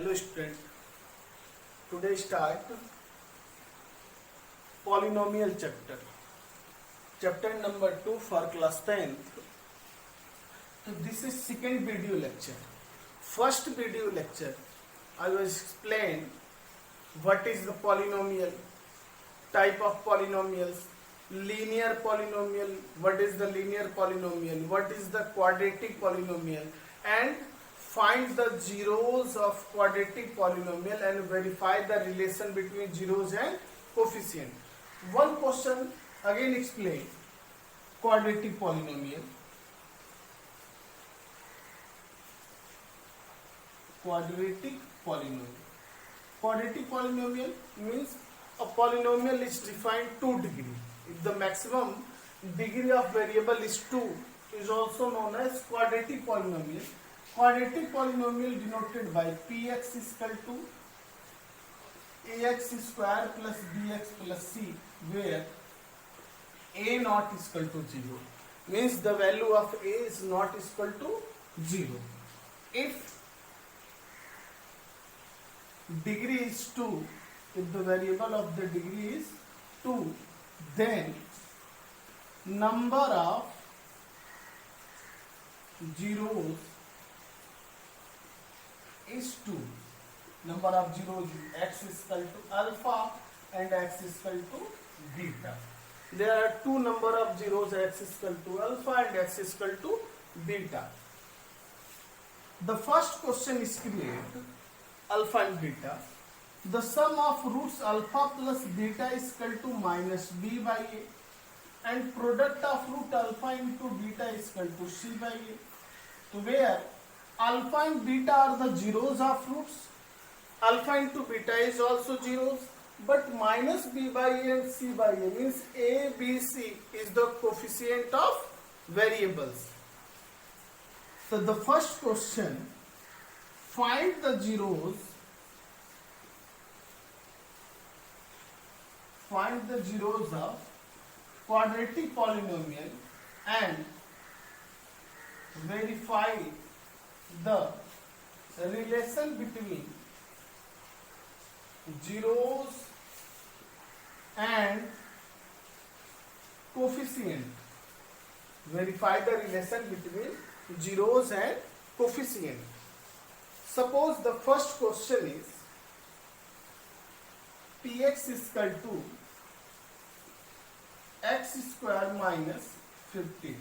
Hello student, today start polynomial chapter number 2 for class 10th. So this is second video lecture. First video lecture I will explain what is the polynomial, type of polynomials, linear polynomial, what is the linear polynomial, what is the quadratic polynomial, and find the zeros of quadratic polynomial and verify the relation between zeros and coefficient. One question again explain quadratic polynomial. Quadratic polynomial means a polynomial is defined 2 degree. If the maximum degree of variable is 2, is also known as quadratic polynomial. Quadratic polynomial denoted by px is equal to ax square plus bx plus c, where a not is equal to 0. Means the value of a is not equal to 0. If degree is 2, if the variable of the degree is 2, then number of zeros is 2. Number of zeros, x is equal to alpha and x is equal to beta. There are two number of zeros, x is equal to alpha and x is equal to beta. The first question is create alpha and beta. The sum of roots alpha plus beta is equal to minus b by a, and product of root alpha into beta is equal to c by a. So where alpha and beta are the zeros of roots, alpha into beta is also zeros, but minus b by a and c by a means a, b, c is the coefficient of variables. So the first question, find the zeros of quadratic polynomial and verify the relation between zeros and coefficient. Verify the relation between zeros and coefficient. Suppose the first question is px is equal to x square minus 50.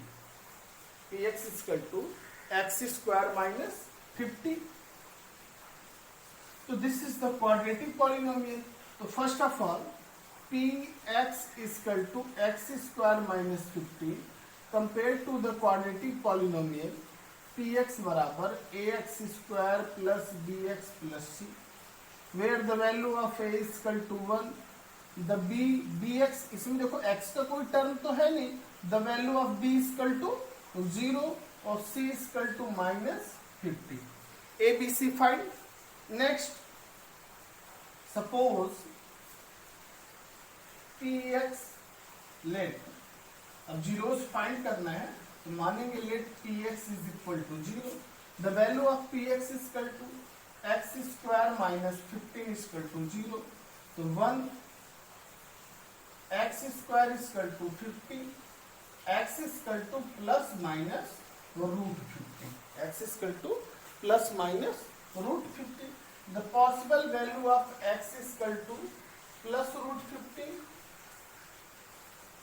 Px is equal to x square minus 50. So this is the quadratic polynomial. So first of all, px is equal to x square minus 50 compared to the quadratic polynomial px बराबर ax square plus bx plus c, where the value of a is equal to 1. The bx, इसमें देखो x का कोई term तो है नहीं, the value of b is equal to 0 और c is equal to minus 50. a, b, c find. Next, suppose px let, अब zeros find करना है तो मानेंगे let px is equal to 0. The value of px is equal to x square minus 15 is equal to 0. So 1 x square is equal to 50, x is equal to plus minus root 50. X is equal to plus minus root 50. The possible value of x is equal to plus root 50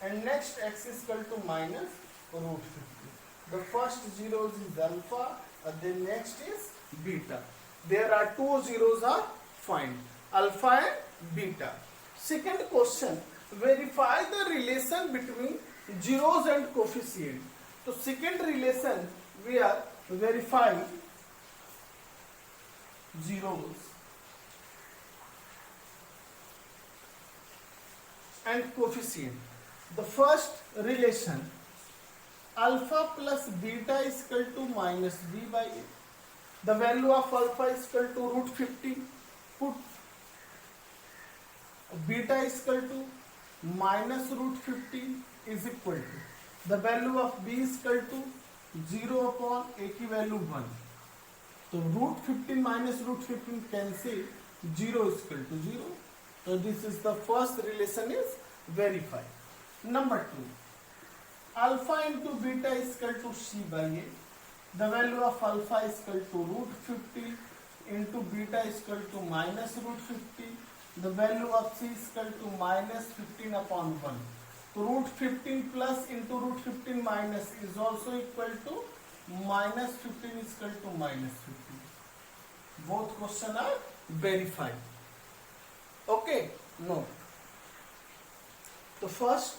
and next x is equal to minus root 50. The first zeros is alpha and then next is beta. There are two zeros are find, alpha and beta. Second question, verify the relation between zeros and coefficient. So second relation we are verifying zeros and coefficient. The first relation, alpha plus beta is equal to minus b by a. The value of alpha is equal to root 50. Put beta is equal to minus root 50 is equal to the value of b is equal to 0 upon a की value 1. तो root 15 minus root 15 cancel, 0 is equal to 0. So this is the first relation is verified. Number 2, alpha into beta is equal to c by a. The value of alpha is equal to root 50 into beta is equal to minus root 50. The value of c is equal to minus 15 upon 1. So root 15 plus into root 15 minus is also equal to minus 15 is equal to minus 15. Both questions are verified. Okay, no. So first,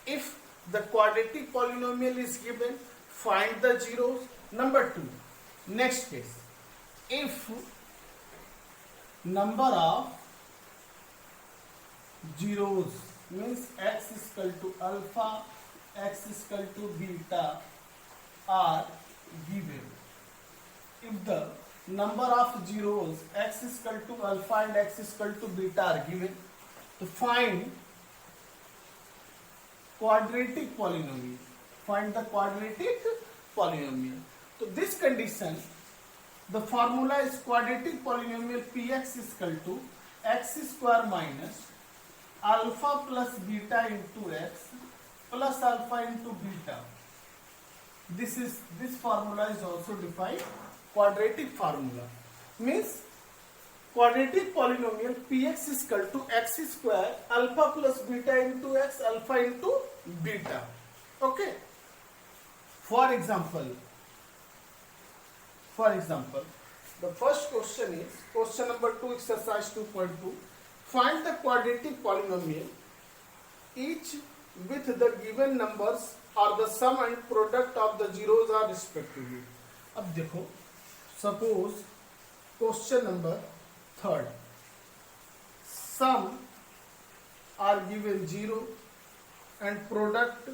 if the quadratic polynomial is given, find the zeros. Number 2, next case, if number of zeros means x is equal to alpha, x is equal to beta are given. If the number of zeros x is equal to alpha and x is equal to beta are given, to find quadratic polynomial. Find the quadratic polynomial. So this condition, the formula is quadratic polynomial px is equal to x square minus alpha plus beta into x plus alpha into beta. This formula is also defined quadratic formula. Means quadratic polynomial px is equal to x square alpha plus beta into x alpha into beta. Okay. For example, the first question is question number 2, exercise 2.2. Find the quadratic polynomial each with the given numbers or the sum and product of the zeros are respectively. अब देखो, suppose question number 3rd, sum are given 0 and product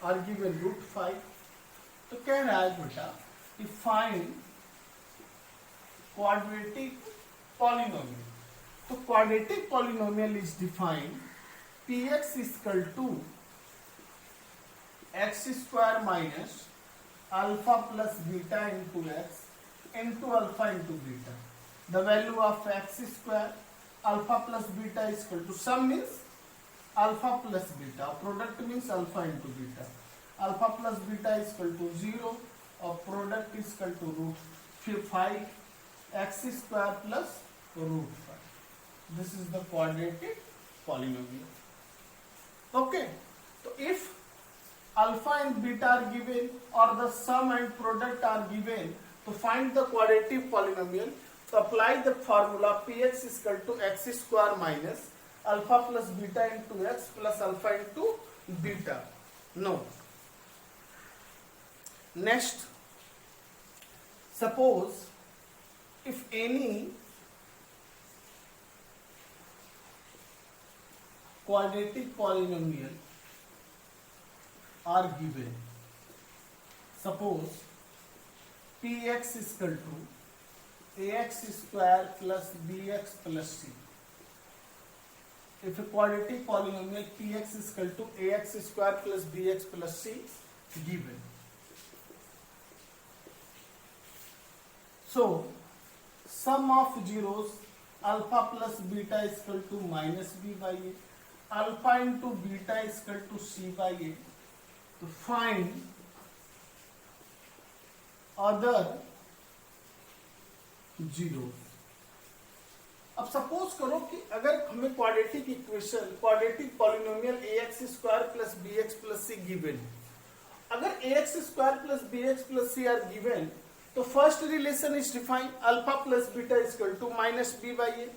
are given root 5. तो कह रहा है बेटा कि find quadratic polynomial. तो quadratic polynomial is defined px is equal to x square minus alpha plus beta into x into alpha into beta. The value of x square alpha plus beta is equal to sum means alpha plus beta, product means alpha into beta. Alpha plus beta is equal to 0 or product is equal to root 5 x square plus root 5. This is the quadratic polynomial. Okay, so if alpha and beta are given or the sum and product are given, to find the quadratic polynomial, to apply the formula px is equal to x square minus alpha plus beta into x plus alpha into beta. No. Next, suppose if any quadratic polynomial are given, suppose px is equal to ax square plus bx plus c. If a quadratic polynomial px is equal to ax square plus bx plus c given, so sum of zeros alpha plus beta is equal to minus b by a, alpha into beta is equal to c by a. To find other zeros. अब suppose करो कि अगर हमें quadratic equation quadratic polynomial ax square plus bx plus c given, अगर ax square plus bx plus c are given, तो first relation is define alpha plus beta is equal to minus B by A,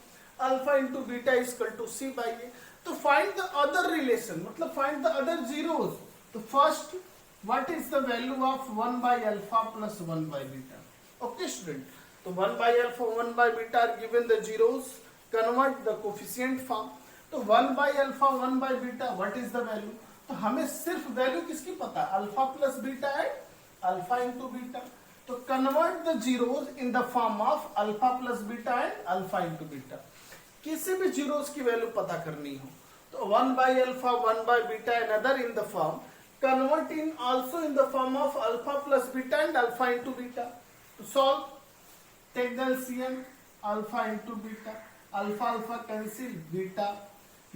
alpha into beta is equal to C by A. तो find the other relation, मतलब find the other zeros. तो first what is the value of 1 by alpha plus 1 by beta. Okay student, तो 1 by alpha 1 by beta are given the zeros, convert the coefficient form. तो 1 by alpha 1 by beta what is the value. तो हमें सिर्फ value किसकी पता है, alpha plus beta and alpha into beta. तो convert the zeros in the form of alpha plus beta and alpha into beta. किसी भी जीरोस की वैल्यू पता करनी हो तो 1 by alpha 1 by beta and other in the form convert in also in the form of alpha plus beta and alpha into beta. To solve, take the LCM, alpha into beta, alpha alpha cancel, beta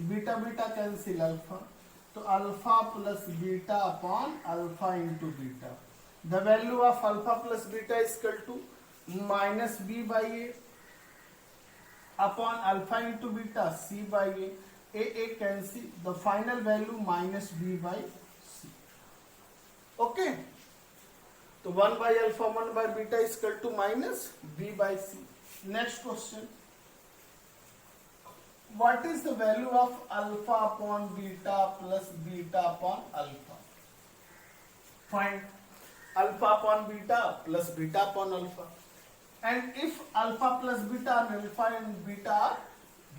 beta beta cancel alpha, so alpha plus beta upon alpha into beta. The value of alpha plus beta is equal to minus b by a upon alpha into beta c by a cancel, the final value minus b by c. Okay, so 1 by alpha 1 by beta is equal to minus b by c. Next question, what is the value of alpha upon beta plus beta upon alpha? Find alpha upon beta plus beta upon alpha. And if alpha plus beta and alpha and beta are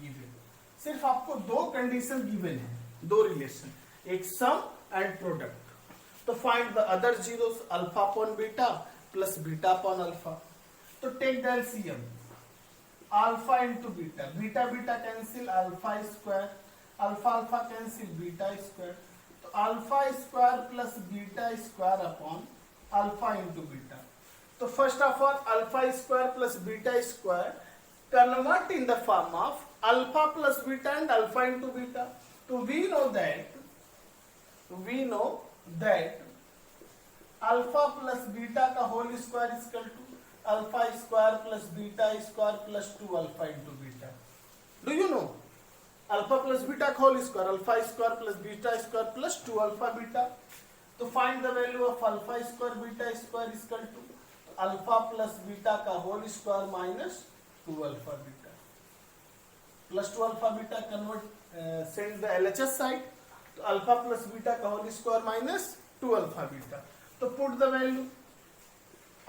given, सिर्फ आपको दो condition given है, दो relation, एक sum and product. तो find the other zeros alpha upon beta plus beta upon alpha. तो take the LCM, alpha into beta, beta beta cancel, alpha square, alpha alpha cancel, beta square. तो alpha square plus beta square upon alpha into beta. तो first of all alpha square plus beta square convert in the form of alpha plus beta and alpha into beta. So we know that alpha plus beta का whole square is equal to alpha square plus beta square plus 2 alpha into beta. Do you know alpha plus beta का whole square, alpha square plus beta square plus 2 alpha beta. तो find the value of alpha square beta square is equal to alpha plus beta का whole square minus 2 alpha beta plus 2 alpha beta convert, send the LHS side. तो alpha plus beta का whole square minus 2 alpha beta. तो put the value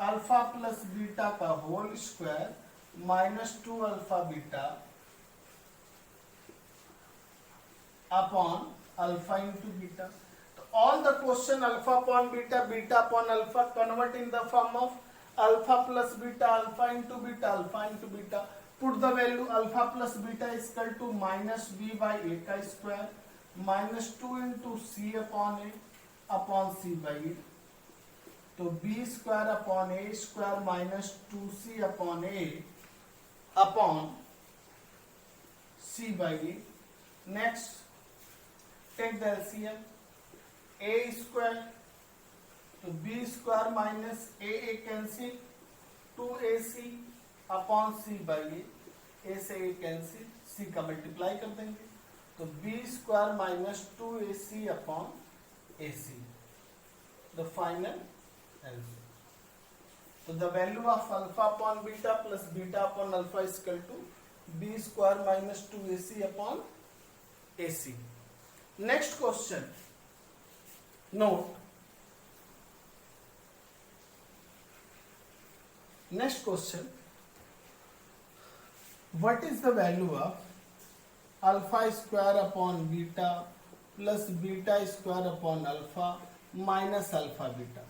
alpha plus beta का whole square minus 2 alpha beta upon alpha into beta. तो all the question alpha upon beta, beta upon alpha convert in the form of alpha plus beta, alpha into beta, alpha into beta. Put the value alpha plus beta is equal to minus b by a का square minus 2 into c upon c by a. तो b square upon a square minus 2c upon a upon c by a. Next, take the LCM, a square, तो b square minus a cancel, 2ac upon c by a से a cancel, c का multiply कर देंगे, तो b square minus 2ac upon ac, the final answer. तो the value of alpha upon beta plus beta upon alpha is equal to b square minus 2ac upon ac. Next question, note. Next question, what is the value of alpha square upon beta plus beta square upon alpha minus alpha beta?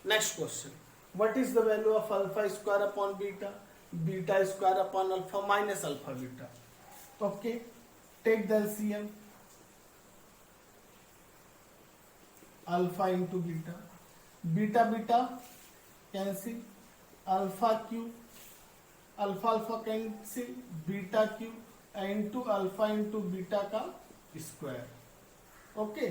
Next question, what is the value of alpha square upon beta, beta square upon alpha minus alpha beta? Okay, take the LCM, alpha into beta, beta beta cancel, alpha cube alpha alpha cancel, beta cube into alpha into beta का square. Okay,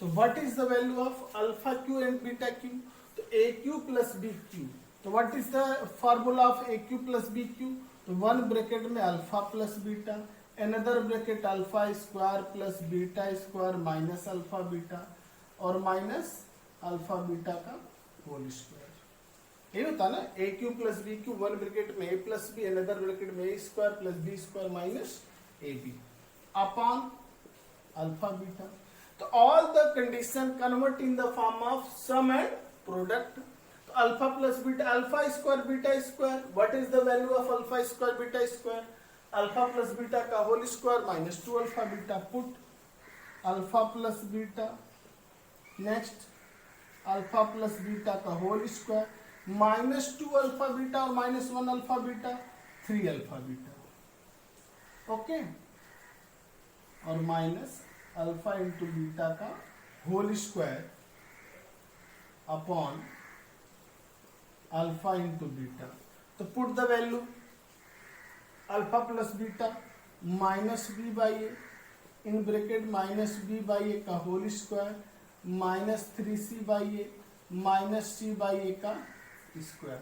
तो what is the value of alpha cube and beta cube? तो A cube plus B cube. तो what is the formula of A cube plus B cube? तो one bracket में alpha plus beta, another bracket alpha square plus beta square minus alpha beta और minus alpha beta का whole square. ये होता ना A cube plus B cube, one bracket में A plus B, another bracket में A square plus B square minus A B upon alpha beta. तो all the condition convert in the form of sum and product. तो alpha plus beta, alpha square beta square, what is the value of alpha square beta square? Alpha plus beta का whole square minus 2 alpha beta. Put alpha plus beta, next alpha plus beta का whole square minus 2 alpha beta और minus 1 alpha beta, 3 alpha beta. Okay, और minus alpha into beta का whole square upon alpha into beta. So put the value alpha plus beta minus b by a in bracket minus b by a का whole square minus 3c by a minus c by a का square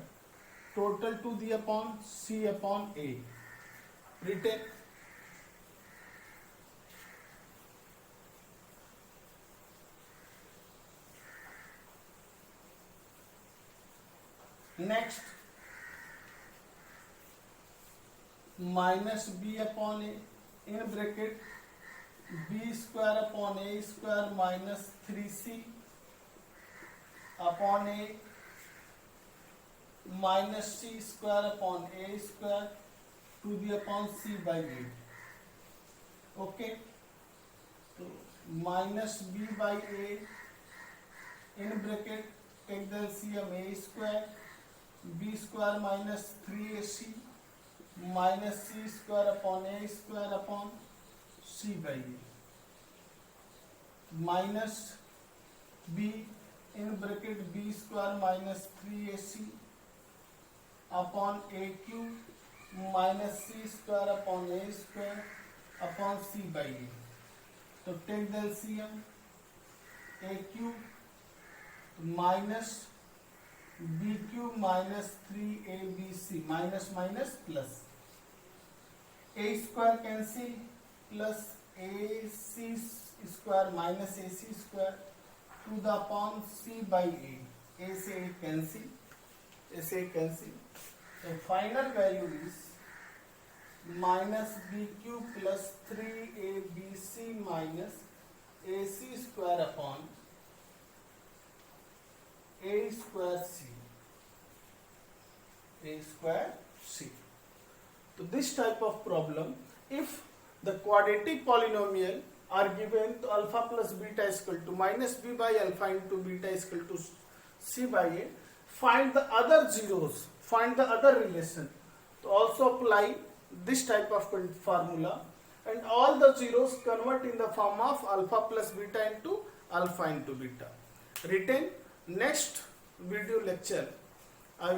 total to the upon c upon a written. Next minus b upon a in bracket b square upon a square minus 3c upon a minus c square upon a square to the upon c by a. Okay, so minus b by a in bracket take the LCM a square b square minus 3ac minus c square upon a square upon c by a minus b in bracket b square minus 3ac upon a cube minus c square upon a square upon c by a. So take the LCM a cube minus b cube minus 3abc minus minus plus a square cancel plus ac square minus ac square to the upon c by a से a cancel, a से a cancel. So final value is minus b cube plus 3abc minus ac square upon a square c. A square c. So this type of problem, if the quadratic polynomial are given to alpha plus beta is equal to minus b by alpha into beta is equal to c by a, find the other zeros, find the other relation. So also apply this type of formula and all the zeros convert in the form of alpha plus beta into alpha into beta. Written. Next video lecture I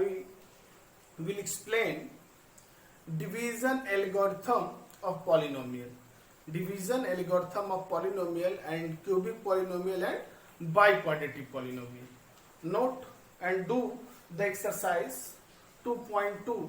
will explain division algorithm of polynomial, division algorithm of polynomial and cubic polynomial and biquadratic polynomial. Note and do the exercise 2.2